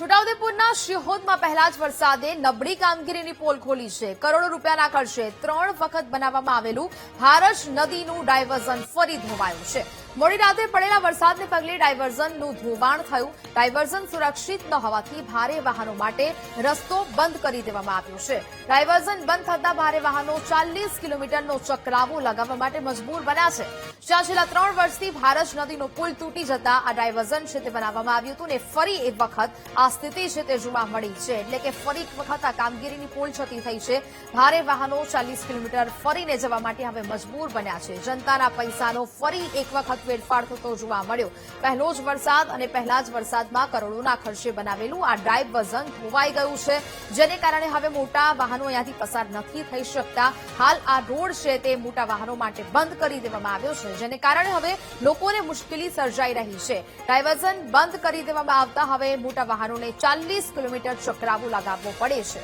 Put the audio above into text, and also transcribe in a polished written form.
છોટાઉદેપુરના શિહોરમાં પહેલા જ વરસાદે નબળી કામગીરીની પોલ ખોલી છે. કરોડો રૂપિયાના ખર્ચે 3 વખત બનાવવામાં આવેલું ભારજ નદીનું ડાયવર્ઝન ફરી ધોવાયું છે. મોડી રાતે પડેલા વરસાદને પગલે ડાયવર્ઝનનું ધોવાણ થયું. ડાયવર્ઝન સુરક્ષિત ન હોવાથી ભારે વાહનો માટે રસ્તો બંધ કરી દેવામાં આવ્યો છે. ડાયવર્ઝન બંધ થતા ભારે વાહનો 40 કિલોમીટરનો ચક્રાવો લગાવવા માટે મજબૂર બન્યા છે. જ્યાં છેલ્લા 3 વર્ષથી ભારજ નદીનો પુલ તૂટી જતા આ ડાયવર્ઝન છે તે બનાવવામાં આવ્યું હતું ને ફરી એક વખત આ સ્થિતિ છે તે જોવા મળી છે. એટલે કે ફરી એક વખત આ કામગીરીની પોલ છતી થઈ છે. ભારે વાહનો 40 કિલોમીટર ફરીને જવા માટે હવે મજબૂર બન્યા છે. જનતાના પૈસાનો ફરી એક વખત વેડફાટ થતો જોવા મળ્યો. પહેલો જ વરસાદ અને પહેલા જ વરસાદમાં કરોડોના ખર્ચે બનાવેલું આ ડાયવર્ઝન ધોવાઈ ગયું છે, જેને કારણે હવે મોટા વાહનો અહીંયાથી પસાર નથી થઈ શકતા. હાલ આ રોડ છે તે મોટા વાહનો માટે બંધ કરી દેવામાં આવ્યો છે, જેને કારણે હવે લોકોને મુશ્કેલી સર્જાઈ રહી છે. ડાયવર્ઝન બંધ કરી દેવામાં આવતા હવે મોટા વાહનોને 40 કિલોમીટર ચક્રાવો લગાવવો પડે છે.